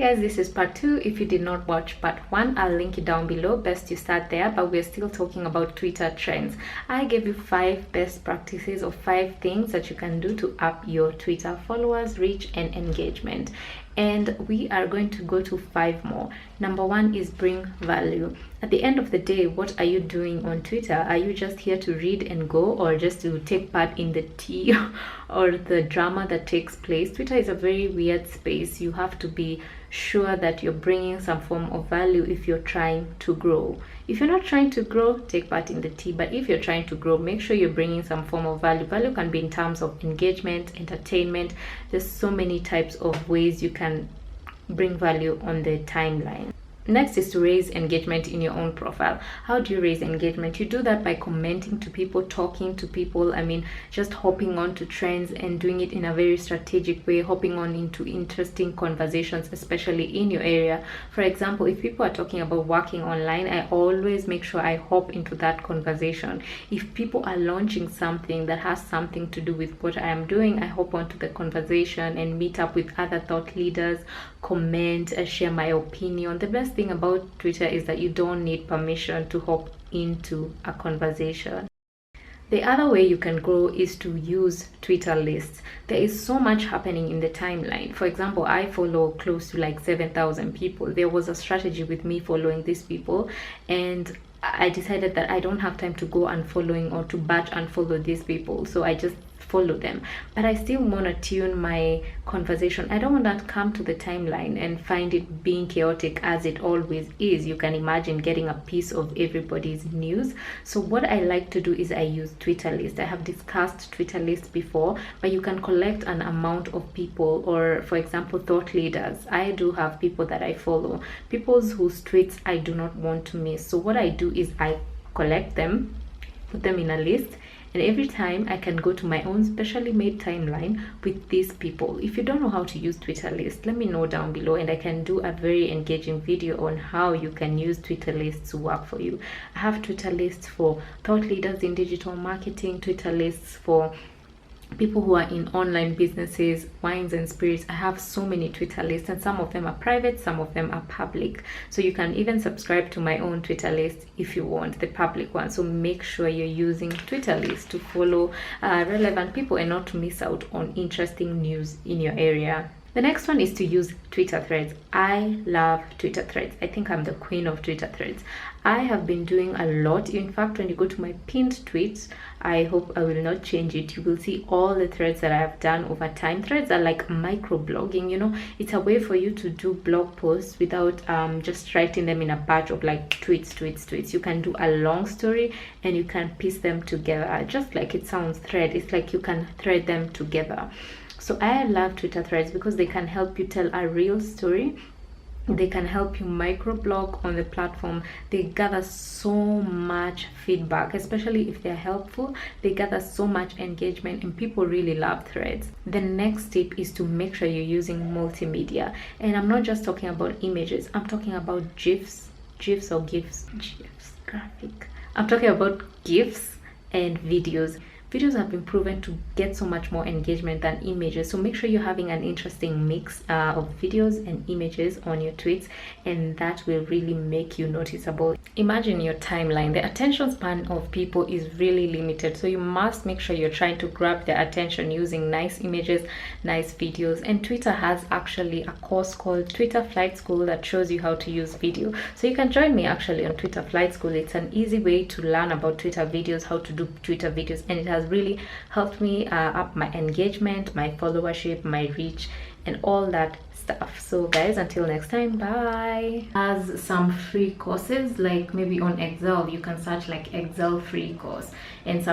guys, this is part 2. If you did not watch part 1, I'll link it down below. Best you start there, but we're still talking about Twitter trends. I gave you 5 best practices or 5 things that you can do to up your Twitter followers, reach and engagement, and we are going to go to 5 more. Number 1 is bring value. At the end of the day, what are you doing on Twitter? Are you just here to read and go, or just to take part in the tea or the drama that takes place? Twitter is a very weird space. You have to be sure that you're bringing some form of value if you're trying to grow. If you're not trying to grow, take part in the tea, but if you're trying to grow, make sure you're bringing some form of value. Value can be in terms of engagement, entertainment. There's so many types of ways you can bring value on the timeline. Next is to raise engagement in your own profile. How do you raise engagement? You do that by commenting to people, talking to people. I mean, just hopping on to trends and doing it in a very strategic way, hopping on into interesting conversations, especially in your area. For example, if people are talking about working online, I always make sure I hop into that conversation. If people are launching something that has something to do with what I am doing, I hop onto the conversation and meet up with other thought leaders, comment, share my opinion. The best thing about Twitter is that you don't need permission to hop into a conversation. The other way you can grow is to use Twitter lists. There is so much happening in the timeline. For example, I follow close to like 7,000 people. There was a strategy with me following these people, and I decided that I don't have time to go unfollowing or to batch unfollow these people, so I just follow them. But I still want to tune my conversation. I don't want to come to the timeline and find it being chaotic as it always is. You can imagine getting a piece of everybody's news. So what I like to do is I use Twitter lists. I have discussed Twitter lists before, but you can collect an amount of people, or for example, thought leaders. I do have people that I follow, people whose tweets I do not want to miss. So what I do is I collect them, put them in a list, and every time I can go to my own specially made timeline with these people. If you don't know how to use Twitter lists, let me know down below, and I can do a very engaging video on how you can use Twitter lists to work for you. I have Twitter lists for thought leaders in digital marketing, Twitter lists for people who are in online businesses, wines and spirits. I have so many Twitter lists, and some of them are private, some of them are public. So you can even subscribe to my own Twitter list if you want the public one. So make sure you're using Twitter lists to follow relevant people and not to miss out on interesting news in your area. The next one is to use Twitter threads. I love Twitter threads. I think I'm the queen of Twitter threads. I have been doing a lot. In fact, when you go to my pinned tweets, I hope I will not change it, you will see all the threads that I have done over time. Threads are like micro-blogging, you know. It's a way for you to do blog posts without just writing them in a batch of like tweets. You can do a long story and you can piece them together, just like it sounds. Thread, it's like you can thread them together. So I love Twitter threads because they can help you tell a real story. They can help you microblog on the platform. They gather so much feedback, especially if they're helpful. They gather so much engagement, and people really love threads. The next tip is to make sure you're using multimedia. And I'm not just talking about images. I'm talking about GIFs, graphic. I'm talking about GIFs and videos. Videos have been proven to get so much more engagement than images, so make sure you're having an interesting mix of videos and images on your tweets, and that will really make you noticeable. Imagine your timeline. The attention span of people is really limited, so you must make sure you're trying to grab their attention using nice images, nice videos. And Twitter has actually a course called Twitter Flight School that shows you how to use video, so you can join me actually on Twitter Flight School. It's an easy way to learn about Twitter videos, how to do Twitter videos, and it has really helped me up my engagement, my followership, my reach, and all that stuff. So guys, until next time, bye. As some free courses, like maybe on Excel, you can search like Excel free course, and some